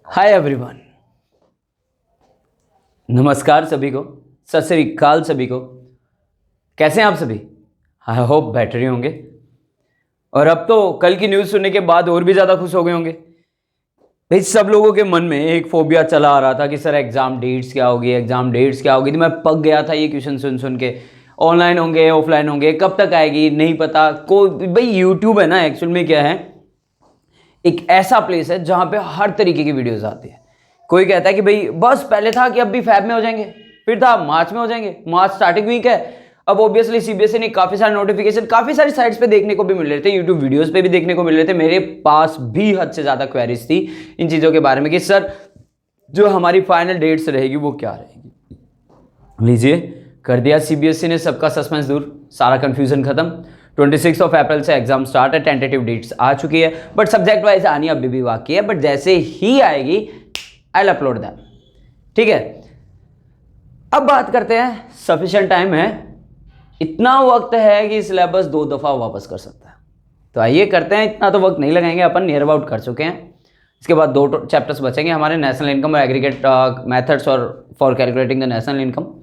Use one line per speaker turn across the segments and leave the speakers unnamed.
Hi everyone, नमस्कार सभी को, सत श्री अकाल सभी को। कैसे हैं आप सभी? आई होप बेटर ही होंगे। और अब तो कल की न्यूज़ सुनने के बाद और भी ज़्यादा खुश हो गए होंगे। भाई सब लोगों के मन में एक फोबिया चला आ रहा था कि सर एग्ज़ाम डेट्स क्या होगी, एग्ज़ाम डेट्स क्या होगी। तो मैं पक गया था ये क्वेश्चन सुन सुन के। ऑनलाइन होंगे, ऑफलाइन होंगे, कब तक आएगी नहीं पता। कोई भाई यूट्यूब है ना, एक्चुअल में क्या है, एक ऐसा प्लेस है जहां पे हर तरीके की वीडियोस आती है। कोई कहता है कि भाई बस पहले था कि अब भी फैब में हो जाएंगे, फिर था मार्च में हो जाएंगे, मार्च स्टार्टिंग वीक है। अब ऑब्वियसली सीबीएसई ने काफी सारे नोटिफिकेशन काफी सारी साइट्स पे देखने को भी मिल रहे थे, यूट्यूब वीडियोस पे भी देखने को मिल रहे थे। मेरे पास भी हद से ज्यादा क्वेरीज थी इन चीजों के बारे में कि सर जो हमारी फाइनल डेट्स रहेगी वो क्या रहेगी। लीजिए, कर दिया सीबीएसई ने सबका सस्पेंस दूर, सारा कंफ्यूजन खत्म। 26 अप्रैल से एग्जाम स्टार्ट है, टेंटेटिव डेट्स आ चुकी है, बट सब्जेक्ट वाइज आनी अभी भी बाकी है। बट जैसे ही आएगी आई विल अपलोड दैट। ठीक है, अब बात करते हैं। सफिशिएंट टाइम है, इतना वक्त है कि सिलेबस 2 दफा वापस कर सकता है। तो आइए करते हैं, इतना तो वक्त नहीं लगाएंगे अपन, नियर अबाउट कर चुके हैं। इसके बाद 2 चैप्टर्स बचेंगे हमारे, नेशनल इनकम और एग्रीगेट मेथड्स और for calculating the national income.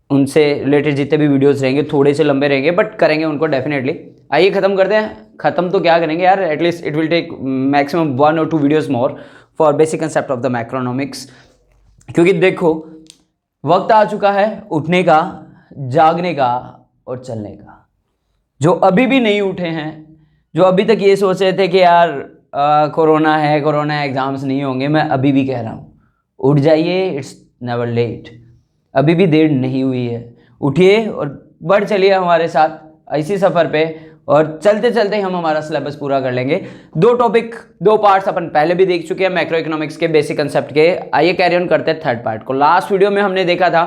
उनसे रिलेटेड जितने भी वीडियोस रहेंगे थोड़े से लंबे रहेंगे, बट करेंगे उनको डेफिनेटली। आइए खत्म करते हैं। खत्म तो क्या करेंगे यार, at least it will take maximum 1 और 2 videos more for basic concept of the macroeconomics. क्योंकि देखो, वक्त आ चुका है उठने का, जागने का और चलने का। जो अभी भी नहीं उठे हैं, जो अभी तक ये सोच रहे थे कि यार कोरोना है, कोरोना एग्जाम्स नहीं होंगे, मैं अभी भी कह रहा हूँ उठ जाइए, इट्स नेवर लेट। अभी भी देर नहीं हुई है, उठिए और बढ़ चलिए हमारे साथ इसी सफ़र पे, और चलते चलते हम हमारा सिलेबस पूरा कर लेंगे। 2 टॉपिक 2 पार्ट्स अपन पहले भी देख चुके हैं मैक्रो इकोनॉमिक्स के बेसिक कंसेप्ट के। आइए कैरी ऑन करते हैं 3rd पार्ट को। लास्ट वीडियो में हमने देखा था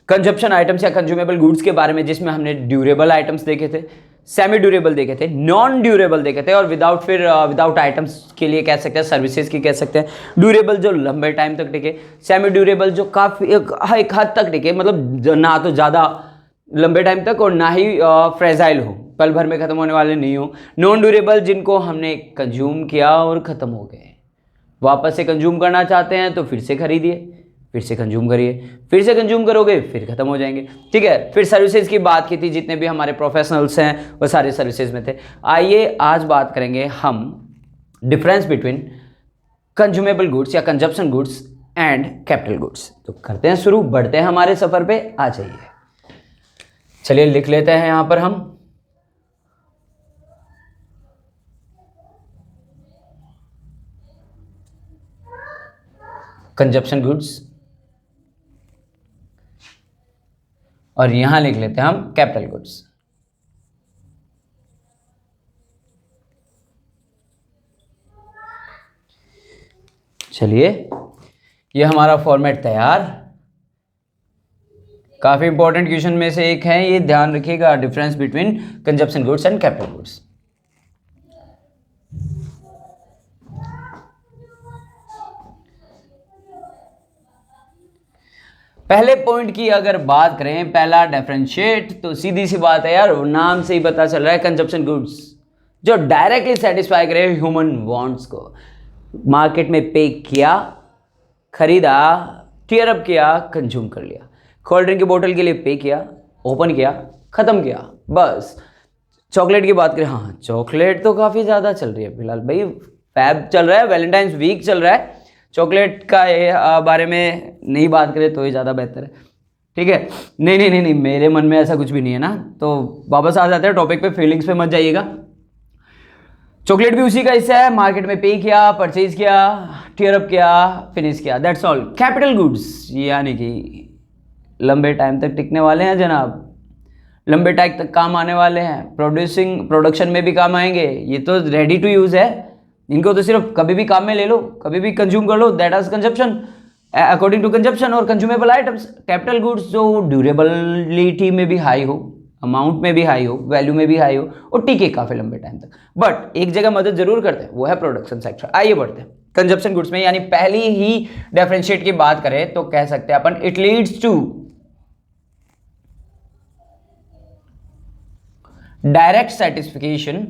कंजप्शन आइटम्स या कंज्यूमेबल गुड्स के बारे में, जिसमें हमने ड्यूरेबल आइटम्स देखे थे, सेमी ड्यूरेबल देखे थे, नॉन ड्यूरेबल देखे थे, और विदाउट आइटम्स के लिए कह सकते हैं, सर्विसेज की कह सकते हैं। ड्यूरेबल जो लंबे टाइम तक टिके, सेमी ड्यूरेबल जो काफ़ी एक हद तक टिके, मतलब ना तो ज़्यादा लंबे टाइम तक और ना ही फ्रेजाइल हो, पल भर में ख़त्म होने वाले नहीं हो। नॉन ड्यूरेबल जिनको हमने कंज्यूम किया और ख़त्म हो गए, वापस से कंज्यूम करना चाहते हैं तो फिर से खरीदिए, फिर से कंज्यूम करिए, फिर से कंज्यूम करोगे फिर खत्म हो जाएंगे। ठीक है, फिर सर्विसेज की बात की थी, जितने भी हमारे प्रोफेशनल्स हैं वो सारे सर्विसेज में थे। आइए आज बात करेंगे हम डिफरेंस बिटवीन कंज्यूमेबल गुड्स या consumption goods and capital goods. तो करते हैं शुरू, बढ़ते हैं हमारे सफर पे, आ जाइए। चलिए लिख लेते हैं यहां पर हम कंजप्शन गुड्स, और यहां लिख लेते हैं हम कैपिटल गुड्स। चलिए, ये हमारा फॉर्मेट तैयार। काफी इंपॉर्टेंट क्वेश्चन में से एक है, ये ध्यान रखिएगा, difference between consumption goods and capital goods. पहले पॉइंट की अगर बात करें, पहला डिफरेंशिएट, तो सीधी सी बात है यार, नाम से ही पता चल रहा है, कंजप्शन गुड्स जो डायरेक्टली सेटिस्फाई करे ह्यूमन वांट्स को, मार्केट में पे किया, खरीदा, टीयर अप किया, कंज्यूम कर लिया। कोल्ड ड्रिंक की बोतल के लिए पे किया, ओपन किया, खत्म किया, बस। चॉकलेट की बात करें, हाँ चॉकलेट तो काफ़ी ज़्यादा चल रही है फिलहाल भाई, फैब चल रहा है, वैलेंटाइंस वीक चल रहा है, चॉकलेट का बारे में नहीं बात करें तो ही ज़्यादा बेहतर है। ठीक है, नहीं नहीं नहीं नहीं, मेरे मन में ऐसा कुछ भी नहीं है ना। तो वापस आ जाते हैं टॉपिक पे, फीलिंग्स पे मत जाइएगा। चॉकलेट भी उसी का हिस्सा है, मार्केट में पे किया, परचेज किया, टीयर अप किया, फिनिश किया, दैट्स ऑल। कैपिटल गुड्स यानी कि लंबे टाइम तक टिकने वाले हैं जनाब, लंबे टाइम तक काम आने वाले हैं, प्रोडक्शन में भी काम आएंगे। ये तो रेडी टू यूज़ है, इनको तो सिर्फ कभी भी काम में ले लो, कभी भी कंज्यूम कर लो, that is consumption according to consumption. और कंज्यूमेबल आइटम्स, कैपिटल गुड्स जो ड्यूरेबिलिटी में भी हाई हो, अमाउंट में भी हाई हो, वैल्यू में भी हाई हो, और टिके काफ़ी लंबे टाइम तक, बट एक जगह मदद जरूर करते हैं, वो है प्रोडक्शन सेक्टर। आइए बढ़ते हैं कंजप्शन गुड्स में। यानी पहली ही डिफरेंशिएट की बात करें तो कह सकते हैं अपन, it leads to direct satisfaction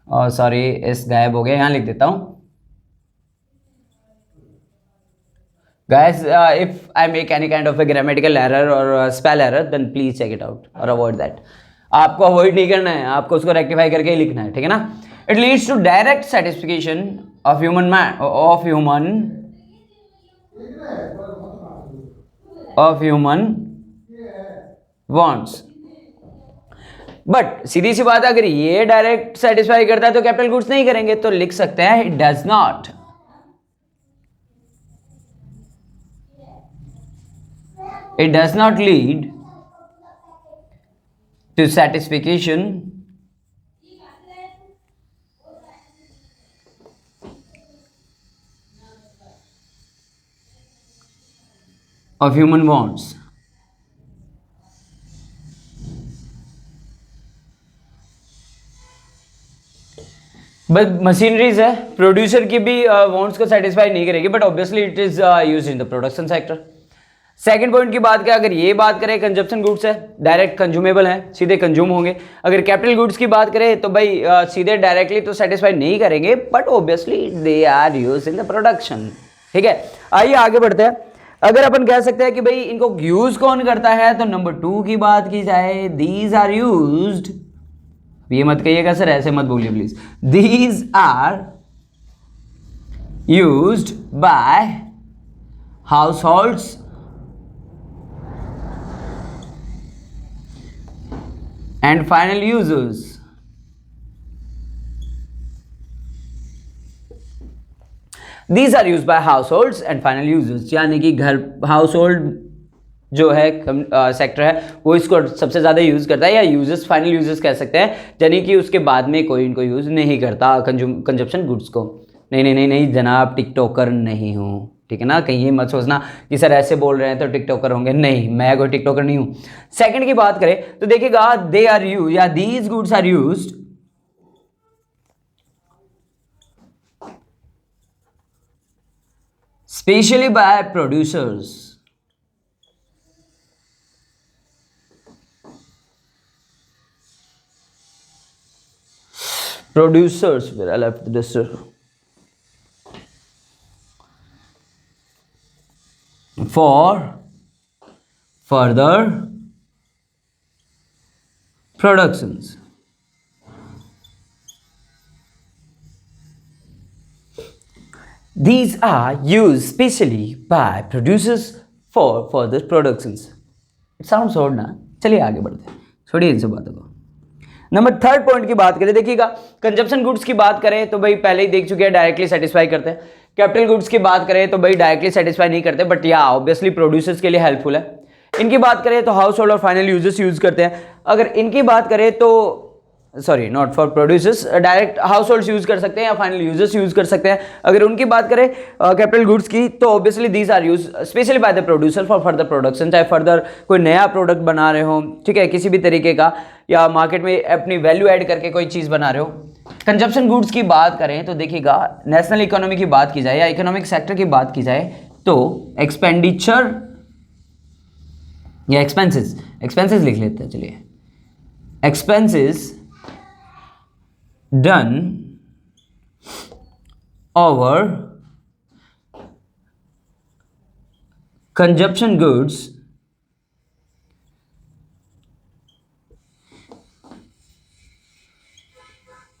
और सॉरी एस गायब हो गया, यहाँ लिख देता हूँ। Guys, if I make any kind of a grammatical error or a spell error, then please check it out or avoid that. आपको अवॉइड नहीं करना है, आपको उसको रेक्टिफाई करके ही लिखना है, ठीक है ना। It leads to direct satisfaction of human wants. But सीधी सी बात है, अगर ये डायरेक्ट सेटिस्फाई करता है तो कैपिटल गुड्स नहीं करेंगे, तो लिख सकते हैं it does not. It does not lead to satisfaction of human wants. But machineries है, प्रोड्यूसर की भी वांट्स को सेटिस्फाई नहीं करेगी, but obviously it is used in the production sector. Second point की बात करें, अगर ये बात करें कंजप्शन गुड्स है, डायरेक्ट कंज्यूमेबल है, सीधे कंज्यूम होंगे। अगर कैपिटल गुड्स की बात करें तो भाई सीधे डायरेक्टली तो सेटिस्फाई नहीं करेंगे, but obviously they are use in the production. ठीक है, आइए आगे बढ़ते हैं। अगर अपन कह सकते हैं कि भाई इनको यूज कौन करता है, तो नंबर 2 की बात की जाए, दीज आर यूज्ड, ये मत कहिएगा सर ऐसे मत बोलिए please, these are used by households and final users। These are used by households and final users, यानी कि घर हाउसहोल्ड जो है सेक्टर है वो इसको सबसे ज़्यादा यूज़ करता है, या यूजर्स फाइनल यूजर्स कह सकते हैं, यानी कि उसके बाद में कोई इनको यूज़ नहीं करता कंजप्शन गुड्स को। नहीं नहीं नहीं नहीं जनाब, टिकटॉकर नहीं हूँ, ठीक है ना। कहीं ये मत सोचना कि सर ऐसे बोल रहे हैं तो टिकटॉकर होंगे, नहीं, मैं कोई टिकटॉकर नहीं हूं। सेकंड की बात करें तो देखिएगा, दे आर यूज या these goods are used specially by producers. Producers, where I left this for further productions। These are used specially by producers for further productions। It sounds odd ना, चलिए आगे बढ़ते हैं, छोड़िए इन सब बातों को। नंबर 3 पॉइंट की बात करें, देखिएगा कंजप्शन गुड्स की बात करें तो भाई पहले ही देख चुके हैं डायरेक्टली सेटिस्फाई करते हैं। कैपिटल गुड्स की बात करें तो भाई डायरेक्टली सेटिस्फाई नहीं करते, बट या ऑब्वियसली प्रोड्यूसर्स के लिए हेल्पफुल है। इनकी बात करें तो हाउस होल्ड और फाइनल यूजर्स यूज करते हैं। अगर इनकी बात करें तो sorry not for producers, direct house holds use कर सकते हैं या फाइनल यूजर्स यूज कर सकते हैं। अगर उनकी बात करें कैपिटल गुड्स की तो obviously these are use specially by the producer for further production, चाहे फर्दर कोई नया प्रोडक्ट बना रहे हो, ठीक है, किसी भी तरीके का, या मार्केट में अपनी वैल्यू ऐड करके कोई चीज़ बना रहे हो। कंजप्शन गुड्स की बात करें तो देखिएगा, नेशनल इकोनॉमी की बात की जाए या इकोनॉमिक सेक्टर की बात की जाए तो एक्सपेंडिचर या एक्सपेंसेस लिख लेते हैं, चलिए, expenses done over consumption goods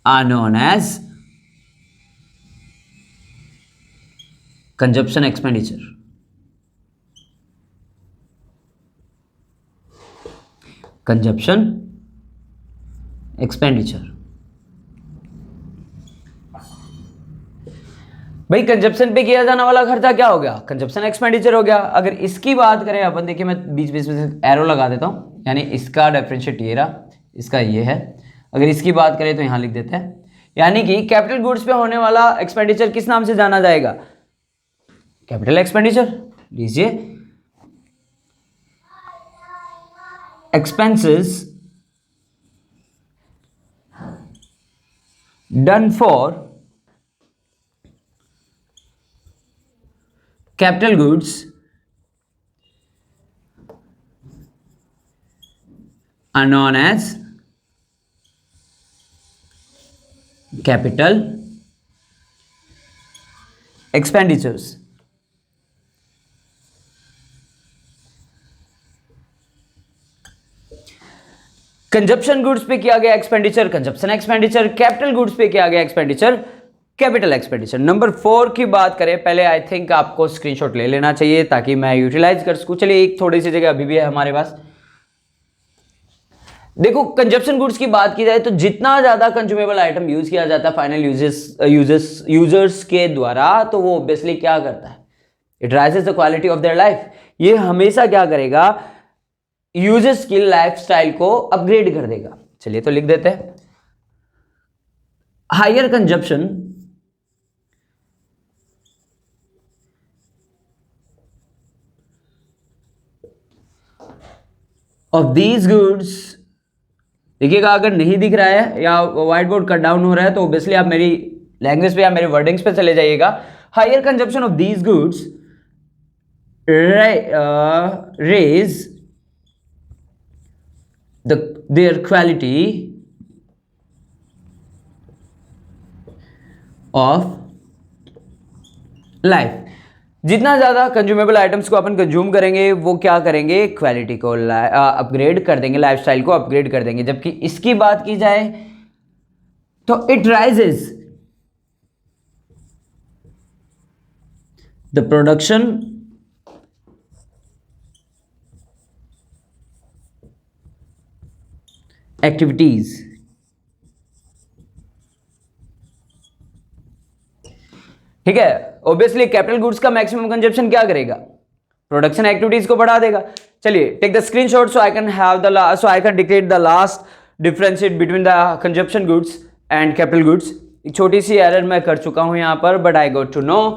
are known as consumption expenditure। consumption expenditure। भाई कंजप्शन पे किया जाने वाला खर्चा क्या हो गया, कंजप्शन एक्सपेंडिचर हो गया। अगर इसकी बात करें अपन, देखिए मैं बीच बीच में एरो लगा देता हूं, यानी इसका डिफरेंशिएट ये रहा, इसका ये है। अगर इसकी बात करें तो यहां लिख देते हैं, यानी कि कैपिटल गुड्स पे होने वाला एक्सपेंडिचर किस नाम से जाना जाएगा, कैपिटल एक्सपेंडिचर। लीजिए, expenses done for capital goods are known as capital expenditures. Consumption goods पे किया गया expenditure consumption expenditure, capital goods पे किया गया एक्सपेंडिचर कैपिटल एक्सपेंडिचर। नंबर 4 की बात करें, पहले आई थिंक आपको स्क्रीनशॉट ले लेना चाहिए ताकि मैं यूटिलाइज कर सकूं। चलिए एक थोड़ी सी जगह अभी भी है हमारे पास। देखो कंजप्शन गुड्स की बात की जाए तो जितना ज्यादा कंज्यूमेबल आइटम यूज किया जाता है फाइनल यूजर्स के द्वारा, तो वो ऑब्वियसली क्या करता है, it raises the quality of their life. ये हमेशा क्या करेगा, यूजर्स की लाइफस्टाइल को अपग्रेड कर देगा। चलिए तो लिख देते हैं, higher consumption of these goods. देखिएगा अगर नहीं दिख रहा है या व्हाइट बोर्ड कट डाउन हो रहा है तो ऑब्वियसली आप मेरी लैंग्वेज पे या मेरे वर्डिंग्स पे चले जाइएगा। Higher consumption of these goods raise their quality of life। जितना ज्यादा कंज्यूमेबल आइटम्स को अपन कंज्यूम करेंगे वो क्या करेंगे, क्वालिटी को अपग्रेड कर देंगे, लाइफस्टाइल को अपग्रेड कर देंगे। जबकि इसकी बात की जाए तो it raises the production activities. ठीक है, ऑब्वियसली कैपिटल गुड्स का मैक्सिमम कंजप्शन क्या करेगा, प्रोडक्शन एक्टिविटीज को बढ़ा देगा। चलिए take the screenshot so I can declare the last differentiate between the consumption goods and capital goods. एक छोटी सी एरर मैं कर चुका हूं यहां पर, but I got to know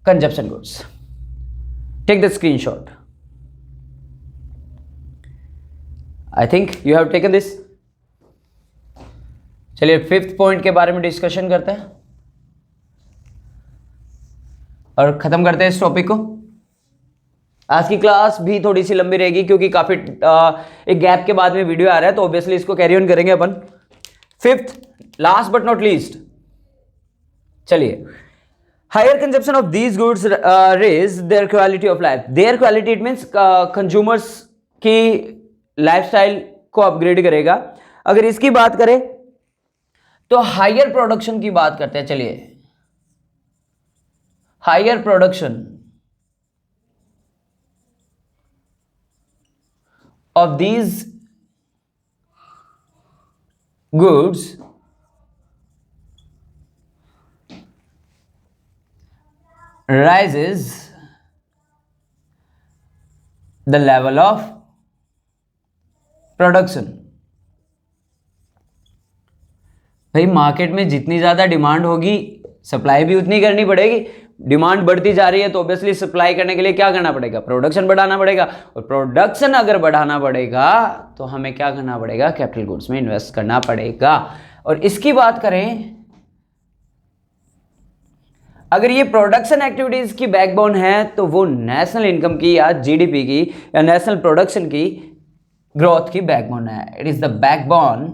consumption goods. Take the screenshot. I think you have taken this. चलिए 5th point के बारे में डिस्कशन करते हैं और खत्म करते हैं इस टॉपिक को। आज की क्लास भी थोड़ी सी लंबी रहेगी क्योंकि काफी एक गैप के बाद में वीडियो आ रहा है, तो ऑब्वियसली इसको कैरी ऑन करेंगे अपन। 5th last but not least, चलिए higher consumption of these goods raise their quality of life. Their quality it means consumers की लाइफस्टाइल को अपग्रेड करेगा। अगर इसकी बात करें तो हायर प्रोडक्शन की बात करते हैं। चलिए higher production of these goods rises the level of production. भाई मार्केट में जितनी ज्यादा डिमांड होगी सप्लाई भी उतनी करनी पड़ेगी। डिमांड बढ़ती जा रही है तो ऑब्वियसली सप्लाई करने के लिए क्या करना पड़ेगा, प्रोडक्शन बढ़ाना पड़ेगा। और प्रोडक्शन अगर बढ़ाना पड़ेगा तो हमें क्या करना पड़ेगा, कैपिटल गुड्स में इन्वेस्ट करना पड़ेगा। और इसकी बात करें, अगर ये प्रोडक्शन एक्टिविटीज की बैकबोन है तो वो नेशनल इनकम की या जीडीपी की या नेशनल प्रोडक्शन की ग्रोथ की बैकबोन है। It is the backbone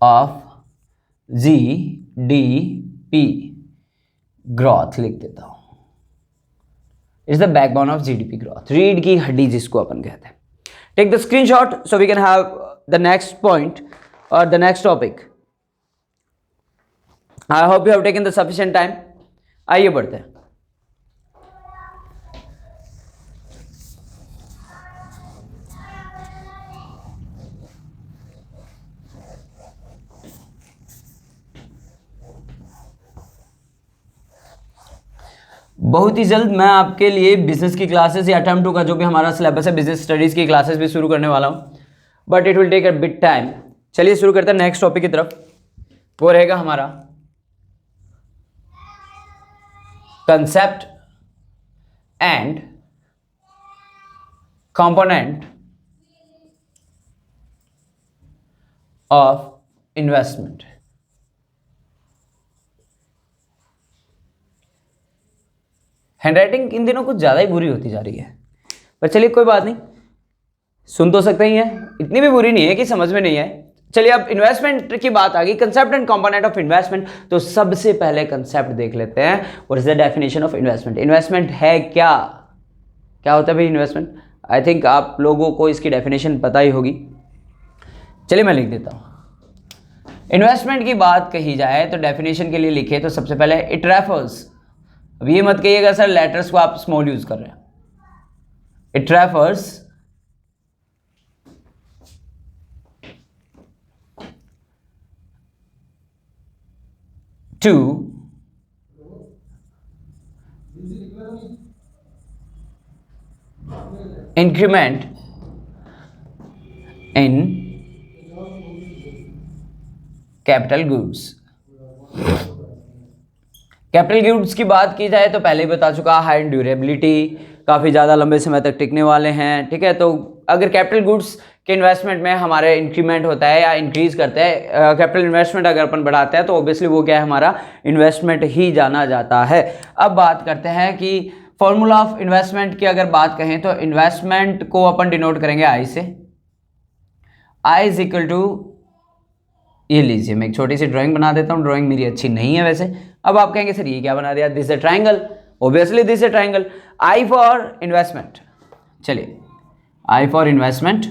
of GDP growth, लिख देता हूं। Is the backbone of GDP growth, रीढ़ की हड्डी जिसको अपन कहते हैं। Take the screenshot so we can have the next point or the next topic. I hope you have taken the sufficient time. आइए बढ़ते हैं। बहुत ही जल्द मैं आपके लिए बिजनेस की क्लासेस या टर्म 2 का जो भी हमारा सिलेबस है बिजनेस स्टडीज की क्लासेस भी शुरू करने वाला हूं, but it will take a bit time. चलिए शुरू करते हैं नेक्स्ट टॉपिक की तरफ। वो रहेगा हमारा concept and component of investment. Handwriting इन दिनों कुछ ज्यादा ही बुरी होती जा रही है, पर चलिए कोई बात नहीं, सुन तो सकते ही हैं, इतनी भी बुरी नहीं है कि समझ में नहीं आए। चलिए अब इन्वेस्टमेंट की बात आ गई, concept and component of investment. तो सबसे पहले कंसेप्ट देख लेते हैं, what is the definition of investment. Investment है क्या, क्या होता है भाई इन्वेस्टमेंट? आई थिंक आप लोगों को इसकी डेफिनेशन पता ही होगी। चलिए मैं लिख देता हूं। इन्वेस्टमेंट की बात कही जाए तो डेफिनेशन के लिए लिखे तो सबसे पहले इट रेफर्स, अब ये मत कहिएगा सर लेटर्स को आप स्मॉल यूज कर रहे हैं। It refers to increment in capital goods. Capital goods की बात की जाए तो पहले ही बता चुका, हाई इन ड्यूरेबिलिटी, काफ़ी ज़्यादा लंबे समय तक टिकने वाले हैं, ठीक है। तो अगर कैपिटल गुड्स के इन्वेस्टमेंट में हमारे इंक्रीमेंट होता है या इंक्रीज करते हैं, कैपिटल इन्वेस्टमेंट अगर अपन बढ़ाते हैं तो ऑब्वियसली वो क्या है, हमारा इन्वेस्टमेंट ही जाना जाता है। अब बात करते हैं कि फॉर्मूला ऑफ इन्वेस्टमेंट की अगर बात कहें तो इन्वेस्टमेंट को अपन डिनोट करेंगे आई से। आई इज इक्वल टू, ये लीजिए मैं एक छोटी सी ड्राइंग बना देता हूँ, ड्राइंग मेरी अच्छी नहीं है वैसे। अब आप कहेंगे सर ये क्या बना दिया, this A triangle, obviously this A triangle. I for investment, चलिए आई फॉर इन्वेस्टमेंट,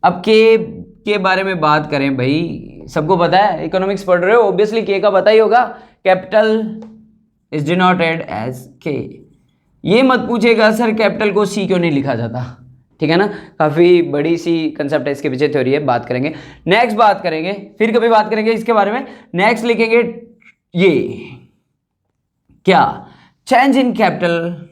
अब के बारे में बात करें भाई, सबको पता है, इकोनॉमिक्स पढ़ रहे हो, ऑब्वियसली के का पता ही होगा, कैपिटल इज डिनोटेड एज के। ये मत पूछेगा सर कैपिटल को सी क्यों नहीं लिखा जाता, ठीक है ना, काफ़ी बड़ी सी कंसेप्ट है, इसके पीछे थ्योरी है, बात करेंगे। नेक्स्ट बात करेंगे, फिर कभी बात करेंगे इसके बारे में। नेक्स्ट लिखेंगे ये क्या, change in capital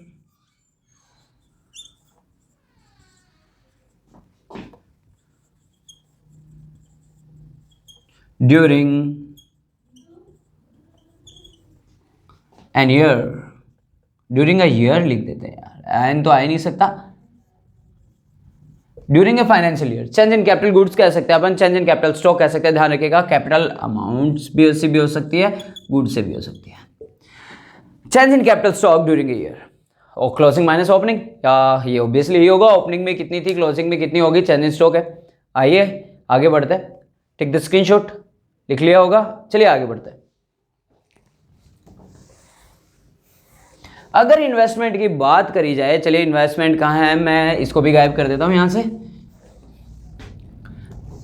during an year, during a year लिख देते हैं यार, एन तो आ ही नहीं सकता, during a financial year. Change in capital goods कह सकते हैं अपन, चेंज इन कैपिटल स्टॉक कह सकते हैं, ध्यान रखिएगा कैपिटल अमाउंट्स भी हो सकती है, गुड्स से भी हो सकती है। Change in capital stock during a year, और क्लोजिंग माइनस ओपनिंग, या ये ऑब्वियसली ही होगा, ओपनिंग में कितनी थी क्लोजिंग में कितनी होगी, चेंज इन स्टॉक है। आइए आगे बढ़ते हैं, टेक द स्क्रीनशॉट, लिख लिया होगा, चलिए आगे बढ़ते हैं। अगर इन्वेस्टमेंट की बात करी जाए, चलिए इन्वेस्टमेंट कहाँ है, मैं इसको भी गायब कर देता हूं यहां से,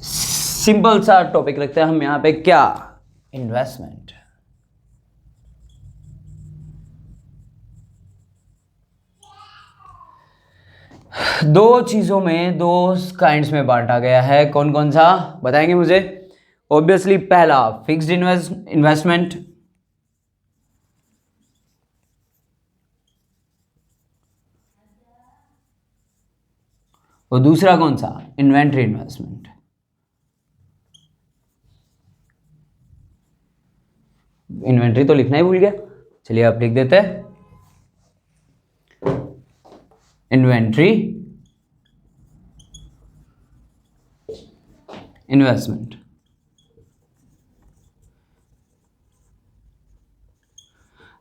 सिंपल सा टॉपिक रखते हैं हम यहां पे, क्या इन्वेस्टमेंट। दो चीजों में, दो काइंड्स में बांटा गया है, कौन कौन सा बताएंगे मुझे? ऑब्वियसली पहला फिक्स्ड इन्वेस्टमेंट, और दूसरा कौन सा, इन्वेंट्री इन्वेस्टमेंट। इन्वेंट्री तो लिखना ही भूल गया, चलिए आप लिख देते हैं, इन्वेंट्री इन्वेस्टमेंट।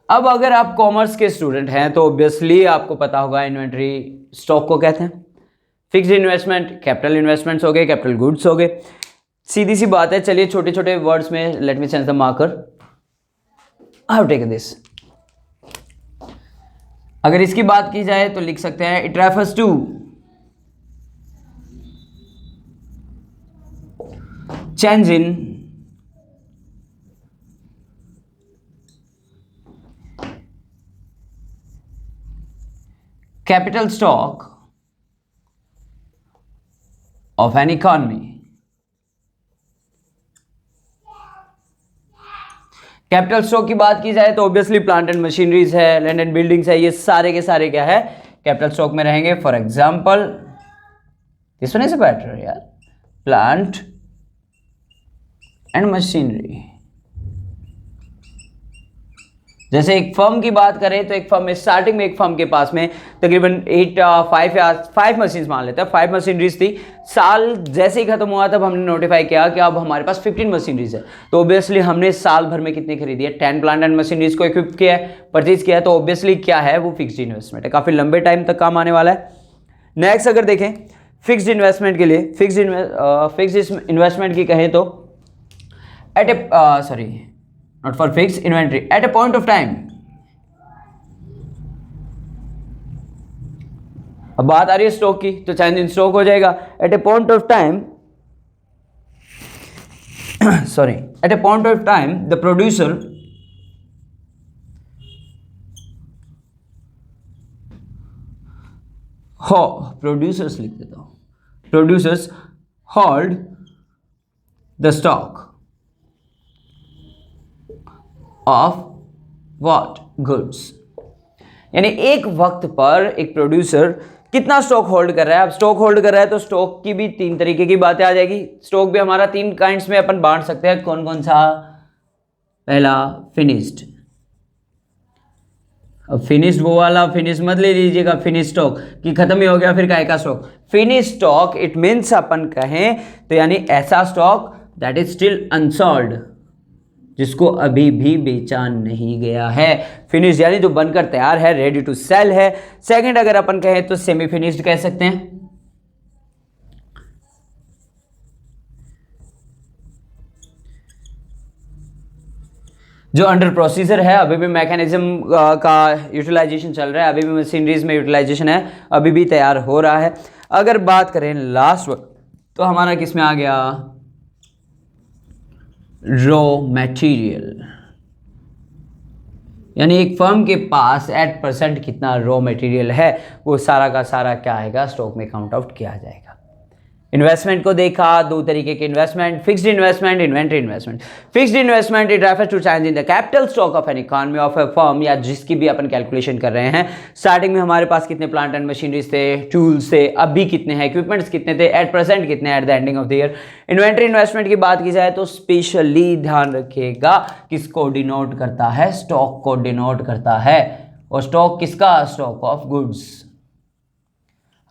अब अगर आप कॉमर्स के स्टूडेंट हैं तो ऑब्वियसली आपको पता होगा इन्वेंट्री स्टॉक को कहते हैं, फिक्स्ड इन्वेस्टमेंट कैपिटल इन्वेस्टमेंट्स हो गए, कैपिटल गुड्स हो गए, सीधी सी बात है। चलिए छोटे छोटे वर्ड्स में, let me change the marker, I have taken this. अगर इसकी बात की जाए तो लिख सकते हैं it refers to change in capital stock of an economy. Capital stock की बात की जाए तो ऑब्वियसली प्लांट एंड मशीनरीज है, लैंड एंड बिल्डिंग्स है, ये सारे के सारे क्या है, कैपिटल स्टॉक में रहेंगे। For example this one is better यार, प्लांट एंड मशीनरी, जैसे एक फर्म की बात करें तो एक फर्म में स्टार्टिंग में एक फर्म के पास में तकरीबन 5 मशीन मान लेते हैं, 5 मशीनरीज थी। साल जैसे ही खत्म हुआ तब हमने नोटिफाई किया कि अब हमारे पास 15 मशीनरीज है। तो ऑब्वियसली हमने साल भर में कितनी खरीदी है, 10 प्लांट एंड मशीनरीज को इक्विप किया है, परचेज किया है। तो ऑब्वियसली क्या है, वो फिक्स्ड इन्वेस्टमेंट है, काफ़ी लंबे टाइम तक काम आने वाला है। नेक्स्ट अगर देखें फिक्स्ड इन्वेस्टमेंट के लिए, फिक्स्ड इन्वेस्टमेंट की कहें तो at a not for fixed inventory at a point of time। अब बात आ रही है स्टॉक की, तो चेंज इन स्टॉक हो जाएगा at a point of time at a point of time the producer producers लिख देता हूं, producers hold the stock of what goods. यानी एक वक्त पर एक प्रोड्यूसर कितना स्टॉक होल्ड कर रहा है। अब स्टॉक होल्ड कर रहा है तो स्टॉक की भी 3 तरीके की बातें आ जाएगी। स्टॉक भी हमारा 3 काइंड्स में अपन बांट सकते हैं। कौन कौन सा? पहला फिनिश्ड। अब फिनिश्ड वो वाला फिनिश मत ले लीजिएगा, फिनिश स्टॉक कि खत्म ही हो गया फिर काय का stock. Finish stock it means अपन कहें तो यानी ऐसा stock that is still unsold, जिसको अभी भी बेचा नहीं गया है। फिनिश यानी जो बनकर तैयार है, रेडी टू सेल है। सेकंड अगर अपन कहें तो सेमी फिनिश्ड कह सकते हैं। जो अंडर प्रोसीजर है, अभी भी मैकेनिज्म का यूटिलाइजेशन चल रहा है, अभी भी मशीनरीज में यूटिलाइजेशन है, अभी भी तैयार हो रहा है। अगर बात करें लास्ट तो हमारा किस में आ गया? Raw material. यानी एक फर्म के पास एट परसेंट कितना रॉ मटेरियल है, वो सारा का सारा क्या आएगा, स्टॉक में काउंट आउट किया जाएगा। इन्वेस्टमेंट को देखा, 2 तरीके के investment, fixed investment, inventory investment. Fixed investment it refers to change in the capital stock of an economy of a firm, या जिसकी भी अपन कैलकुलेशन कर रहे हैं। स्टार्टिंग में हमारे पास कितने प्लांट एंड मशीनरीज थे, टूल्स थे, अभी कितने हैं, इक्विपमेंट्स कितने थे, एट प्रेजेंट कितने at the ending of the year. Inventory investment की बात की जाए तो स्पेशली ध्यान रखिएगा किसको डिनोट करता है, स्टॉक को डिनोट करता है। और स्टॉक किसका? Stock of goods.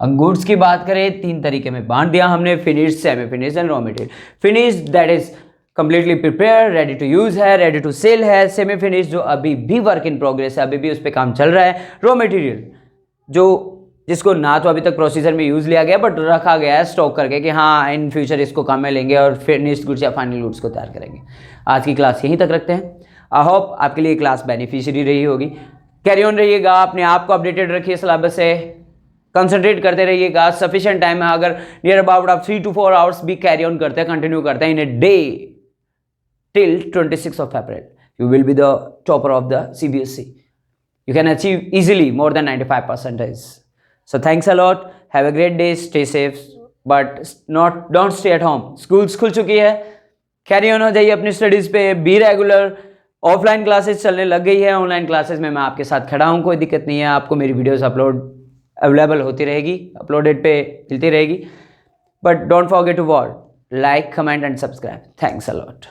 अब गुड्स की बात करें 3 तरीके में बांट दिया हमने, finished, semi finished and raw material. Finished that is completely prepare, ready to use है, रेडी टू सेल है। सेमी फिनिश्ड जो अभी भी वर्क इन प्रोग्रेस है, अभी भी उस पर काम चल रहा है। रॉ मटेरियल जो जिसको ना तो अभी तक प्रोसीजर में यूज लिया गया बट रखा गया है स्टॉक करके कि हाँ इन फ्यूचर इसको काम में लेंगे और फिनिश्ड गुड्स या फाइनल गुड्स को तैयार करेंगे। आज की क्लास यहीं तक रखते हैं। आई होप आपके लिए क्लास बेनिफिशियरी रही होगी। कैरी ऑन रहिएगा, अपने आप को अपडेटेड रखिए सिलेबस से, कंसंट्रेट करते रहिएगा। सफिशिएंट टाइम है, अगर नियर अबाउट आप 3 to 4 आवर्स भी कैरी ऑन करते हैं, कंटिन्यू करते हैं in a day till 26 of April, you will be the topper of the CBSE. You can achieve easily more than 95%. So thanks a lot. Have a great day. Stay safe, but don't stay at home. Schools खुल चुकी है, carry on हो जाइए अपनी studies पे, be regular. Offline classes चलने लग गई है, ऑनलाइन क्लासेस में मैं आपके साथ खड़ा हूँ, कोई दिक्कत नहीं है। आपको मेरी वीडियोस अवेलेबल होती रहेगी, अपलोडेड पे मिलती रहेगी। But don't forget to watch, like, comment and subscribe. Thanks a lot.